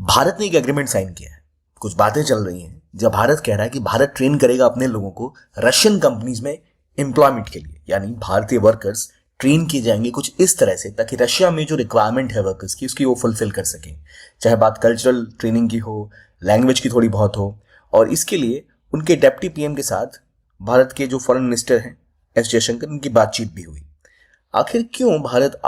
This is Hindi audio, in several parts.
भारत ने एक एग्रीमेंट साइन किया है। कुछ बातें चल रही हैं जब भारत कह रहा है कि भारत ट्रेन करेगा अपने लोगों को रशियन कंपनीज में एम्प्लॉयमेंट के लिए, यानी भारतीय वर्कर्स ट्रेन किए जाएंगे कुछ इस तरह से ताकि रशिया में जो रिक्वायरमेंट है वर्कर्स की उसकी वो फुलफिल कर सकें, चाहे बात कल्चरल ट्रेनिंग की हो, लैंग्वेज की थोड़ी बहुत हो। और इसके लिए उनके डेप्टी पीएम के साथ भारत के जो फॉरेन मिनिस्टर हैं एस जयशंकर, उनकी बातचीत भी हुई। आखिर क्यों भारत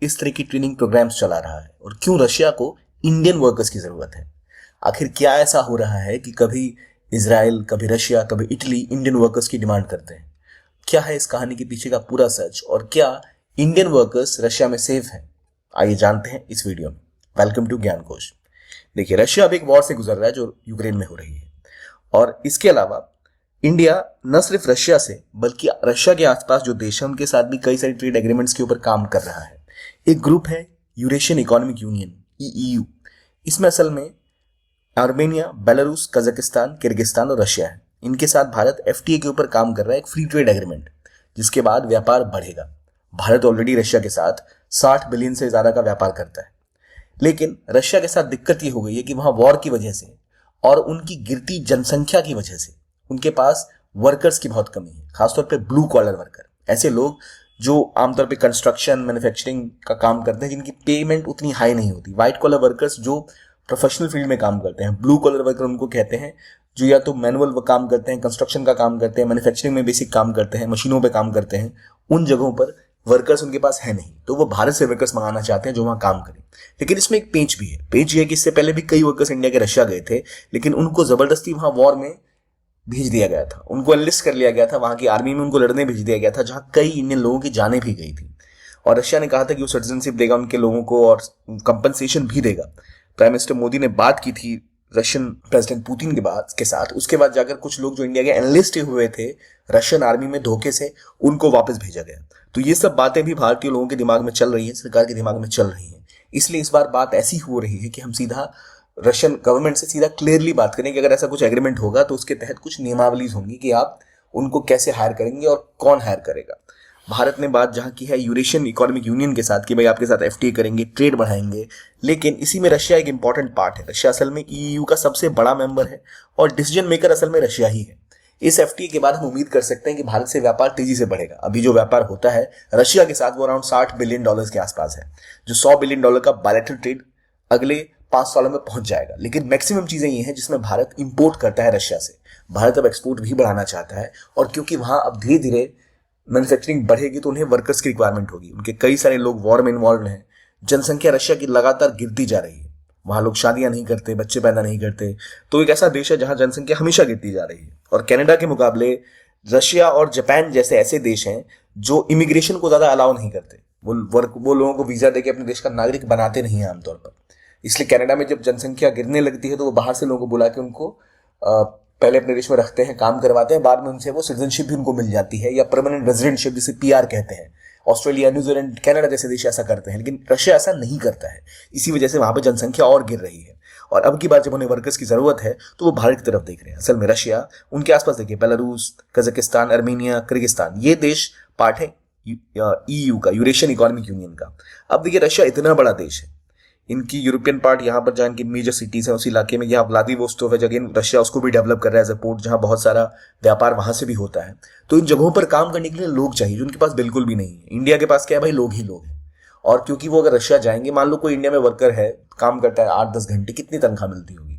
इस तरह की ट्रेनिंग प्रोग्राम्स चला रहा है और क्यों रशिया को इंडियन वर्कर्स की जरूरत है? आखिर क्या ऐसा हो रहा है कि कभी इजराइल, कभी रशिया, कभी इटली इंडियन वर्कर्स की डिमांड करते हैं? क्या है इस कहानी के पीछे का पूरा सच और क्या इंडियन वर्कर्स रशिया में सेफ हैं? आइए जानते हैं इस वीडियो में। वेलकम टू ज्ञान कोश। देखिए, रशिया अब एक वॉर से गुजर रहा है जो यूक्रेन में हो रही है, और इसके अलावा इंडिया न सिर्फ रशिया से बल्कि रशिया के आसपास जो देश हैं उनके साथ भी कई सारे ट्रेड एग्रीमेंट्स के ऊपर काम कर रहा है। एक ग्रुप है यूरेशियन इकोनॉमिक यूनियन, ईईयू। इसमें असल में आर्मेनिया, बेलारूस, कजाकिस्तान, किर्गिस्तान और रशिया है। इनके साथ भारत एफटीए के ऊपर काम कर रहा है, एक फ्री ट्रेड एग्रीमेंट, जिसके बाद व्यापार बढ़ेगा। भारत ऑलरेडी रशिया के साथ 60 बिलियन से ज्यादा का व्यापार करता है, लेकिन रशिया के साथ दिक्कत ये हो गई है कि वहां वॉर की वजह से और उनकी गिरती जनसंख्या की वजह से उनके पास वर्कर्स की बहुत कमी है, खासतौर पे ब्लू कॉलर वर्कर, ऐसे लोग जो आमतौर पे कंस्ट्रक्शन, मैन्युफैक्चरिंग का काम करते हैं, जिनकी पेमेंट उतनी हाई नहीं होती। व्हाइट कॉलर वर्कर्स जो प्रोफेशनल फील्ड में काम करते हैं, ब्लू कॉलर वर्कर उनको कहते हैं जो या तो मैनुअल काम करते हैं, कंस्ट्रक्शन का काम करते हैं, मैन्युफैक्चरिंग में बेसिक काम करते हैं, मशीनों पे काम करते हैं। उन जगहों पर वर्कर्स उनके पास है नहीं, तो वो भारत से वर्कर्स मंगाना चाहते हैं जो वहां काम करें। लेकिन इसमें एक पेंच भी है। पेंच ये है कि इससे पहले भी कई वर्कर्स इंडिया के रशिया गए थे, लेकिन उनको जबरदस्ती वहां वॉर में भेज दिया गया था, उनको एनलिस्ट कर लिया गया था, वहां की आर्मी में उनको लड़ने भेज दिया गया था, जहां कई इंडियन लोगों की जानें भी गई थी। और रशिया ने कहा था कि वो सिटीजनशिप देगा उनके लोगों को और कंपनसेशन भी देगा। प्राइम मिनिस्टर मोदी ने बात की थी रशियन प्रेसिडेंट पुतिन के साथ। उसके बाद जाकर कुछ लोग जो इंडिया के एनलिस्ट हुए थे रशियन आर्मी में धोखे से, उनको वापस भेजा गया। तो ये सब बातें भी भारतीय लोगों के दिमाग में चल रही है, सरकार के दिमाग में चल रही है। इसलिए इस बार बात ऐसी हो रही है कि हम सीधा रशियन गवर्नमेंट से सीधा क्लियरली बात करें कि अगर ऐसा कुछ एग्रीमेंट होगा तो उसके तहत कुछ नियमावलीज होंगी कि आप उनको कैसे हायर करेंगे और कौन हायर करेगा। भारत ने बात जहां की है यूरेशियन इकोनॉमिक यूनियन के साथ कि भाई आपके साथ एफटीए करेंगे, ट्रेड बढ़ाएंगे, लेकिन इसी में रशिया एक इंपॉर्टेंट पार्ट है। रशिया असल में ईयू का सबसे बड़ा मेंबर है और डिसीजन मेकर असल में रशिया ही है। इस एफटीए के बाद हम उम्मीद कर सकते हैं कि भारत से व्यापार तेजी से बढ़ेगा। अभी जो व्यापार होता है रशिया के साथ वो अराउंड $60 बिलियन के आसपास है, जो $100 बिलियन का बायलैटरल ट्रेड अगले 5 सालों में पहुंच जाएगा। लेकिन मैक्सिमम चीजें ये हैं जिसमें भारत इंपोर्ट करता है रशिया से। भारत अब एक्सपोर्ट भी बढ़ाना चाहता है, और क्योंकि वहां अब धीरे धीरे मैन्युफैक्चरिंग बढ़ेगी तो उन्हें वर्कर्स की रिक्वायरमेंट होगी। उनके कई सारे लोग वॉर में इन्वॉल्व हैं, जनसंख्या रशिया की लगातार गिरती जा रही है, वहां लोग शादियां नहीं करते, बच्चे पैदा नहीं करते। तो एक ऐसा देश है जहां जनसंख्या हमेशा गिरती जा रही है। और कनाडा के मुकाबले रशिया और जापान जैसे ऐसे देश हैं जो इमिग्रेशन को ज्यादा अलाउ नहीं करते। वो लोगों को वीजा देके अपने देश का नागरिक बनाते नहीं है आमतौर पर। इसलिए कनाडा में जब जनसंख्या गिरने लगती है तो वो बाहर से लोगों को बुला के उनको पहले अपने देश में रखते हैं, काम करवाते हैं, बाद में उनसे वो सिटीजनशिप भी उनको मिल जाती है, या परमानेंट रेजिडेंटशिप जिसे पीआर कहते हैं। ऑस्ट्रेलिया, न्यूजीलैंड, कनाडा जैसे देश ऐसा करते हैं, लेकिन रशिया ऐसा नहीं करता है। इसी वजह से वहां पर जनसंख्या और गिर रही है। और अब की बार जब उन्हें वर्कर्स की जरूरत है तो वो भारत की तरफ देख रहे हैं। असल में रशिया, उनके आसपास देखिए बेलारूस, कजाकिस्तान, आर्मेनिया, किर्गिस्तान, ये देश पार्ट है ईयू का, यूरेशियन इकोनॉमिक यूनियन का। अब देखिए रशिया इतना बड़ा देश है, इनकी यूरोपियन पार्ट यहाँ पर जहाँ इनकी मेजर सिटीज है उस इलाके में, यहाँ व्लादिवोस्तोक है जगह, रशिया उसको भी डेवलप कर रहा है एज अ पोर्ट, जहाँ बहुत सारा व्यापार वहां से भी होता है। तो इन जगहों पर काम करने के लिए लोग चाहिए जो उनके पास बिल्कुल भी नहीं है। इंडिया के पास क्या है भाई, लोग ही लोग हैं। और क्योंकि वो अगर रशिया जाएंगे, मान लो कोई इंडिया में वर्कर है, काम करता है 8-10 घंटे, कितनी तनख्वाह मिलती होगी?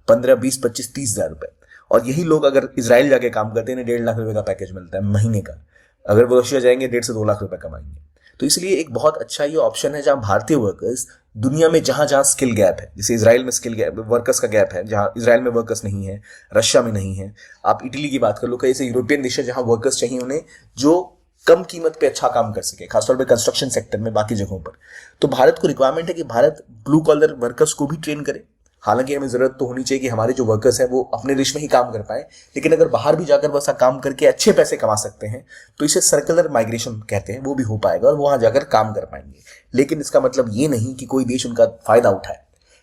15, 20, 25, 30 हजार रुपए। और यही लोग अगर इसराइल जाके काम करते हैं, 1.5 लाख रुपए का पैकेज मिलता है महीने का। अगर वो रशिया जाएंगे 1.5 से 2 लाख रुपए कमाएंगे। तो इसलिए एक बहुत अच्छा ये ऑप्शन है जहां भारतीय वर्कर्स दुनिया में जहां जहां स्किल गैप है, जैसे इसराइल में स्किल गैप, वर्कर्स का गैप है, जहां इसराइल में वर्कर्स नहीं है, रशिया में नहीं है। आप इटली की बात कर लो, कई ऐसे यूरोपियन देश है जहां वर्कर्स चाहिए उन्हें जो कम कीमत पे अच्छा काम कर सके, खासतौर पे कंस्ट्रक्शन सेक्टर में, बाकी जगहों पर। तो भारत को रिक्वायरमेंट है कि भारत ब्लू कॉलर वर्कर्स को भी ट्रेन करे। हालांकि हमें जरूरत तो होनी चाहिए कि हमारे जो वर्कर्स हैं वो अपने देश में ही काम कर पाए, लेकिन अगर बाहर भी जाकर वैसा काम करके अच्छे पैसे कमा सकते हैं तो इसे सर्कुलर माइग्रेशन कहते हैं, वो भी हो पाएगा और वहां जाकर काम कर पाएंगे। लेकिन इसका मतलब ये नहीं कि कोई देश उनका फायदा उठाए।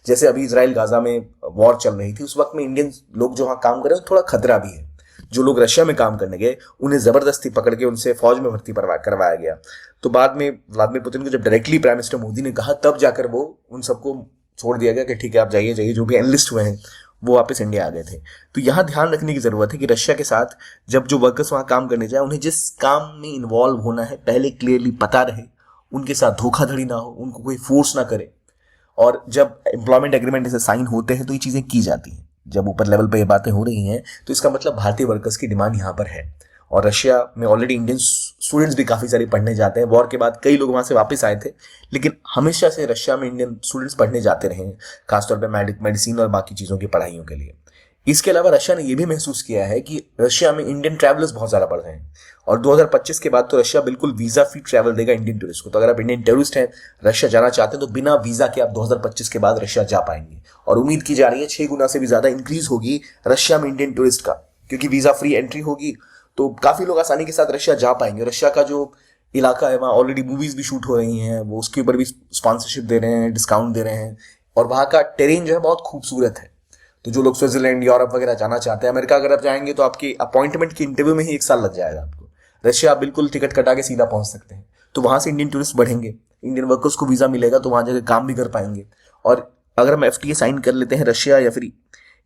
जैसे अभी इजराइल गाजा में वॉर चल रही थी, उस वक्त में इंडियन लोग जो वहां काम कर रहे हैं थोड़ा खतरा भी है। जो लोग रशिया में काम करने गए उन्हें जबरदस्ती पकड़ के उनसे फौज में भर्ती करवाया गया। तो बाद में व्लादिमीर पुतिन को जब डायरेक्टली प्राइम मिनिस्टर मोदी ने कहा, तब जाकर वो उन सबको छोड़ दिया गया कि ठीक है आप जाइए जाइए, जो भी एनलिस्ट हुए हैं वो वापस इंडिया आ गए थे। तो यहाँ ध्यान रखने की जरूरत है कि रशिया के साथ जब जो वर्कर्स वहाँ काम करने जाए, उन्हें जिस काम में इन्वॉल्व होना है पहले क्लियरली पता रहे, उनके साथ धोखाधड़ी ना हो, उनको कोई फोर्स ना करे। और जब एम्प्लॉयमेंट एग्रीमेंट ऐसे साइन होते हैं तो ये चीज़ें की जाती हैं। जब ऊपर लेवल पे ये बातें हो रही हैं तो इसका मतलब भारतीय वर्कर्स की डिमांड यहाँ पर है। और रशिया में ऑलरेडी इंडियन स्टूडेंट्स भी काफ़ी सारे पढ़ने जाते हैं। वॉर के बाद कई लोग वहाँ से वापस आए थे, लेकिन हमेशा से रशिया में इंडियन स्टूडेंट्स पढ़ने जाते रहे हैं, खासतौर पर मेडिसिन और बाकी चीज़ों की पढ़ाइयों के लिए। इसके अलावा रशिया ने यह भी महसूस किया है कि रशिया में इंडियन ट्रैवलर्स बहुत ज़्यादा बढ़ रहे हैं, और 2025 के बाद तो रशिया बिल्कुल वीज़ा फ्री ट्रैवल देगा इंडियन टूरिस्ट को। तो अगर आप इंडियन टूरिस्ट हैं, रशिया जाना चाहते हैं, तो बिना वीज़ा के आप 2025 के बाद रशिया जा पाएंगे। और उम्मीद की जा रही है 6 गुना से भी ज़्यादा इंक्रीज होगी रशिया में इंडियन टूरिस्ट का, क्योंकि वीज़ा फ्री एंट्री होगी तो काफ़ी लोग आसानी के साथ रशिया जा पाएंगे। रशिया का जो इलाका है वहाँ ऑलरेडी मूवीज़ भी शूट हो रही हैं, वो उसके ऊपर भी स्पॉन्सरशिप दे रहे हैं, डिस्काउंट दे रहे हैं, और वहाँ का टेरेन जो है बहुत खूबसूरत है। तो जो लोग स्विट्जरलैंड, यूरोप वगैरह जाना चाहते हैं, अमेरिका अगर आप जाएंगे तो आपकी अपॉइंटमेंट की इंटरव्यू में ही 1 साल लग जाएगा आपको। रशिया आप बिल्कुल टिकट कटा के सीधा पहुंच सकते हैं। तो वहां से इंडियन टूरिस्ट बढ़ेंगे, इंडियन वर्कर्स को वीजा मिलेगा, तो वहां जाकर काम भी कर पाएंगे। और अगर हम एफटीए साइन कर लेते हैं रशिया या फिर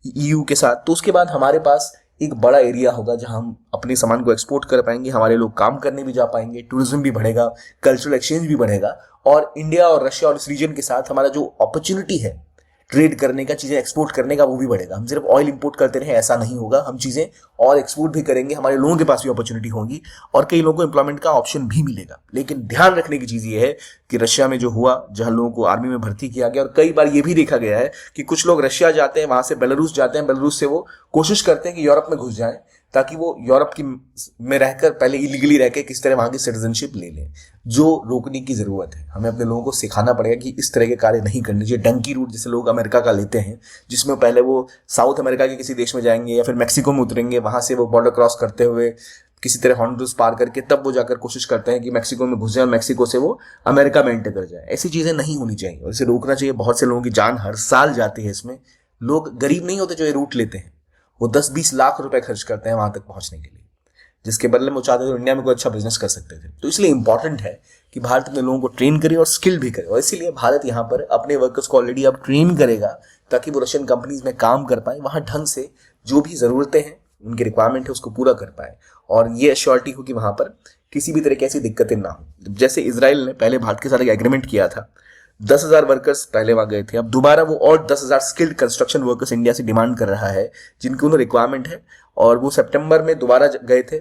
ईयू के साथ, तो उसके बाद हमारे पास एक बड़ा एरिया होगा जहां हम अपने सामान को एक्सपोर्ट कर पाएंगे, हमारे लोग काम करने भी जा पाएंगे, टूरिज्म भी बढ़ेगा, कल्चरल एक्सचेंज भी बढ़ेगा। और इंडिया और रशिया और इस रीजन के साथ हमारा जो अपॉर्चुनिटी है ट्रेड करने का, चीज़ें एक्सपोर्ट करने का, वो भी बढ़ेगा। हम सिर्फ ऑयल इंपोर्ट करते रहे ऐसा नहीं होगा, हम चीज़ें और एक्सपोर्ट भी करेंगे, हमारे लोगों के पास भी अपॉर्चुनिटी होगी और कई लोगों को एम्प्लॉयमेंट का ऑप्शन भी मिलेगा। लेकिन ध्यान रखने की चीज़ ये है कि रशिया में जो हुआ, जहां लोगों को आर्मी में भर्ती किया गया, और कई बार ये भी देखा गया है कि कुछ लोग रशिया जाते हैं, वहां से बेलारूस जाते हैं, बेलारूस से वो कोशिश करते हैं कि यूरोप में घुस जाएं, ताकि वो यूरोप की में रहकर पहले इलीगली रह के किस तरह वहां की सिटीजनशिप ले लें। जो रोकने की जरूरत है, हमें अपने लोगों को सिखाना पड़ेगा कि इस तरह के कार्य नहीं करने चाहिए। डंकी रूट जैसे लोग अमेरिका का लेते हैं, जिसमें पहले वो साउथ अमेरिका के किसी देश में जाएंगे या फिर मैक्सिको में उतरेंगे, वहां से वो बॉर्डर क्रॉस करते हुए किसी तरह हॉन्डुरस पार करके तब वो जाकर कोशिश करते हैं कि मैक्सिको में घुस जाए और मैक्सिको से वो अमेरिका में एंटर कर जाए। ऐसी चीजें नहीं होनी चाहिए और इसे रोकना चाहिए। बहुत से लोगों की जान हर साल जाती है इसमें। लोग गरीब नहीं होते जो ये रूट लेते हैं, वो 10-20 लाख रुपए खर्च करते हैं वहां तक पहुंचने के लिए, जिसके बदले में वो चाहते थे इंडिया में कोई अच्छा बिजनेस कर सकते थे। तो इसलिए इंपॉर्टेंट है कि भारत अपने लोगों को ट्रेन करे और स्किल भी करे, और इसीलिए भारत यहाँ पर अपने वर्कर्स को ऑलरेडी अब ट्रेन करेगा ताकि वो रशियन कंपनीज में काम कर पाए, वहाँ ढंग से जो भी ज़रूरतें हैं, उनकी रिक्वायरमेंट है, उसको पूरा कर पाए, और ये एश्योरिटी हो कि वहाँ पर किसी भी तरह की ऐसी दिक्कतें ना हो। जैसे इसराइल ने पहले भारत के साथ एक एग्रीमेंट किया था, 10,000 वर्कर्स पहले वहां गए थे, अब दोबारा वो और 10,000 स्किल्ड कंस्ट्रक्शन वर्कर्स इंडिया से डिमांड कर रहा है, जिनकी उन्हें रिक्वायरमेंट है। और वो सितंबर में दोबारा गए थे,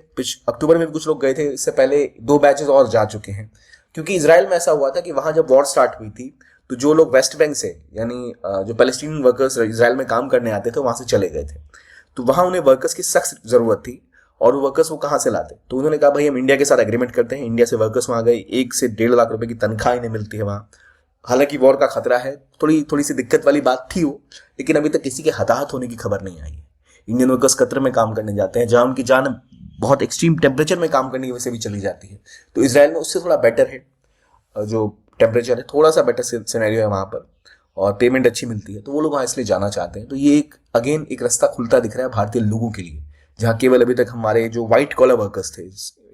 अक्टूबर में भी कुछ लोग गए थे, इससे पहले 2 बैचेस और जा चुके हैं। क्योंकि इसराइल में ऐसा हुआ था कि वहां जब वॉर स्टार्ट हुई थी तो जो लोग वेस्ट बैंक से, यानी जो पैलेस्टीनियन वर्कर्स इसराइल में काम करने आते थे, वहां से चले गए थे। तो वहां उन्हें वर्कर्स की सख्त जरूरत थी, और वो वर्कर्स वो कहाँ से लाते, तो उन्होंने कहा भाई हम इंडिया के साथ एग्रीमेंट करते हैं। इंडिया से वर्कर्स वहां गए, 1 से 1.5 लाख रुपए की तनख्वाह इन्हें मिलती है वहां। हालांकि वॉर का खतरा है, थोड़ी सी दिक्कत वाली बात थी वो, लेकिन अभी तक किसी के हताहत होने की खबर नहीं आई है। इंडियन वर्कर्स कतर में काम करने जाते हैं, जहां उनकी जान बहुत एक्सट्रीम टेम्परेचर में काम करने की वजह से भी चली जाती है। तो इसराइल में उससे थोड़ा बेटर है, जो टेम्परेचर है थोड़ा सा बेटर सिनेरियो है वहां पर, और पेमेंट अच्छी मिलती है, तो वो लोग वहाँ इसलिए जाना चाहते हैं। तो ये एक रास्ता खुलता दिख रहा है भारतीय लोगों के लिए, जहाँ केवल अभी तक हमारे जो व्हाइट कॉलर वर्कर्स थे,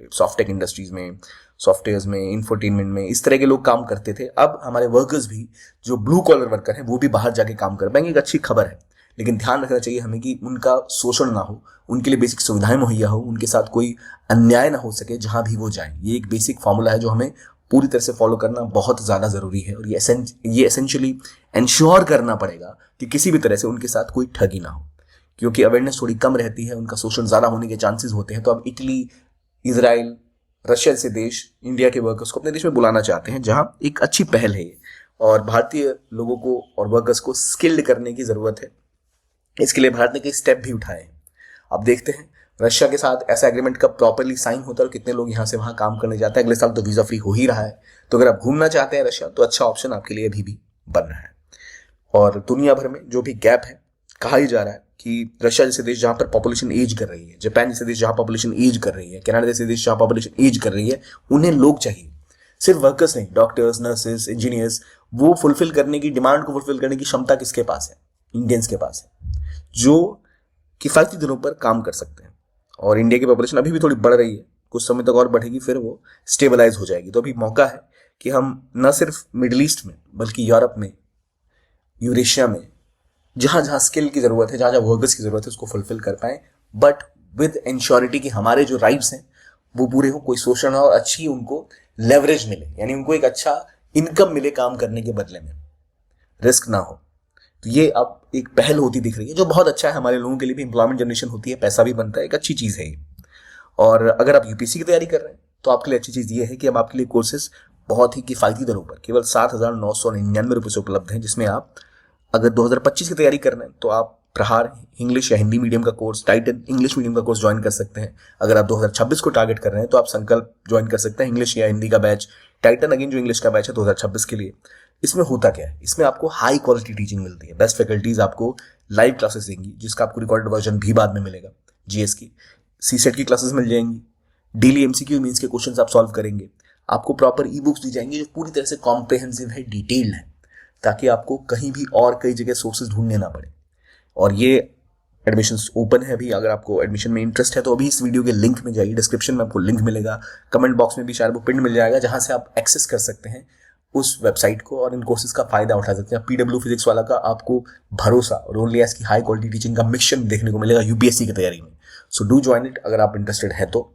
सॉफ्टटेक इंडस्ट्रीज में, सॉफ्टवेयर में, इंफोटेनमेंट में, इस तरह के लोग काम करते थे, अब हमारे वर्कर्स भी जो ब्लू कॉलर वर्कर हैं वो भी बाहर जाके काम कर पाएंगे। एक अच्छी खबर है, लेकिन ध्यान रखना चाहिए हमें कि उनका शोषण ना हो, उनके लिए बेसिक सुविधाएं मुहैया हो, उनके साथ कोई अन्याय ना हो सके जहां भी वो जाएं। ये एक बेसिक फॉर्मूला है जो हमें पूरी तरह से फॉलो करना बहुत ज़्यादा ज़रूरी है, और ये एसेंशियली इंश्योर करना पड़ेगा कि किसी भी तरह से उनके साथ कोई ठगी ना हो, क्योंकि अवेयरनेस थोड़ी कम रहती है, उनका शोषण ज़्यादा होने के चांसेस होते हैं। तो अब इटली, इसराइल, रशिया जैसे देश इंडिया के वर्कर्स को अपने देश में बुलाना चाहते हैं, जहां एक अच्छी पहल है ये, और भारतीय लोगों को और वर्कर्स को स्किल्ड करने की ज़रूरत है। इसके लिए भारत ने कई स्टेप भी उठाए हैं। अब देखते हैं रशिया के साथ ऐसा एग्रीमेंट कब प्रॉपरली साइन होता है और कितने लोग यहाँ से वहाँ काम करने जाते हैं। अगले साल तो वीज़ा फ्री हो ही रहा है, तो अगर आप घूमना चाहते हैं रशिया, तो अच्छा ऑप्शन आपके लिए अभी भी बन रहा है। और दुनिया भर में जो भी गैप है, कहा ही जा रहा है कि रशिया जैसे देश जहाँ पर पॉपुलेशन एज कर रही है, जापान जैसे देश जहाँ पॉपुलेशन एज कर रही है, कनाडा जैसे देश जहाँ पॉपुलेशन एज कर रही है, उन्हें लोग चाहिए, सिर्फ वर्कर्स नहीं, डॉक्टर्स, नर्सेज, इंजीनियर्स। वो फुलफिल करने की, डिमांड को फुलफिल करने की क्षमता किसके पास है? इंडियंस के पास है, जो किफायती दिनों पर काम कर सकते हैं। और इंडिया की पॉपुलेशन अभी भी थोड़ी बढ़ रही है, कुछ समय तक और बढ़ेगी, फिर वो स्टेबलाइज हो जाएगी। तो अभी मौका है कि हम न सिर्फ मिडिल ईस्ट में बल्कि यूरोप में यूरेशिया में जहाँ जहाँ स्किल की ज़रूरत है, जहाँ जहाँ वर्कर्स की ज़रूरत है, उसको फुलफिल कर पाएँ, बट विद इंश्योरिटी कि हमारे जो राइट्स हैं वो पूरे हो, कोई शोषण ना हो, और अच्छी उनको लेवरेज मिले, यानी उनको एक अच्छा इनकम मिले काम करने के बदले में, रिस्क ना हो। तो ये अब एक पहल होती दिख रही है, जो बहुत अच्छा है हमारे लोगों के लिए भी, एम्प्लॉयमेंट जनरेशन होती है, पैसा भी बनता है, एक अच्छी चीज़ है ये। और अगर आप यूपीएससी की तैयारी कर रहे हैं तो आपके लिए अच्छी चीज़ ये है कि अब आपके लिए कोर्सेज बहुत ही किफ़ायती दरों पर केवल 7,999 रुपये से उपलब्ध हैं, जिसमें आप अगर 2025 की तैयारी कर रहे हैं तो आप प्रहार इंग्लिश या हिंदी मीडियम का कोर्स, टाइटन इंग्लिश मीडियम का कोर्स ज्वाइन कर सकते हैं। अगर आप 2026 को टारगेट कर रहे हैं तो आप संकल्प ज्वाइन कर सकते हैं, इंग्लिश या हिंदी का बैच। टाइटन अगेन जो इंग्लिश का बैच है 2026 के लिए। इसमें होता क्या है, इसमें आपको हाई क्वालिटी टीचिंग मिलती है, बेस्ट फैकल्टीज आपको लाइव क्लासेस देंगी, जिसका आपको रिकॉर्डेड वर्जन भी बाद में मिलेगा। जीएस की, सीसेट की क्लासेस मिल जाएंगी, डेली एमसीक्यू मीन्स के क्वेश्चंस आप सॉल्व करेंगे, आपको प्रॉपर ई बुक्स दी जाएंगी जो पूरी तरह से कॉम्प्रिहेंसिव है, डिटेल्ड है, ताकि आपको कहीं भी और कई जगह सोर्सेज ढूंढने ना पड़े। और ये एडमिशन्स ओपन है अभी, अगर आपको एडमिशन में इंटरेस्ट है तो अभी इस वीडियो के लिंक में जाइए, डिस्क्रिप्शन में आपको लिंक मिलेगा, कमेंट बॉक्स में भी शायद वो पिन मिल जाएगा, जहां से आप एक्सेस कर सकते हैं उस वेबसाइट को और इन कोर्सेज का फायदा उठा सकते हैं। पीडब्ल्यू फिजिक्स वाला का आपको भरोसा और ओनली एस की हाई क्वालिटी टीचिंग का मिक्सचर देखने को मिलेगा यूपीएससी की तैयारी में। सो डू ज्वाइन इट अगर आप इंटरेस्टेड है तो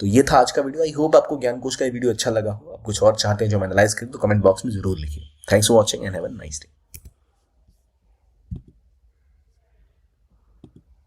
ये था आज का वीडियो। आई होप आपको ज्ञानकोश का ये वीडियो अच्छा लगा हो। आप कुछ और चाहते हैं जो मैं एनालाइज करूं तो कमेंट बॉक्स में जरूर लिखिए। Thanks for watching and have a nice day.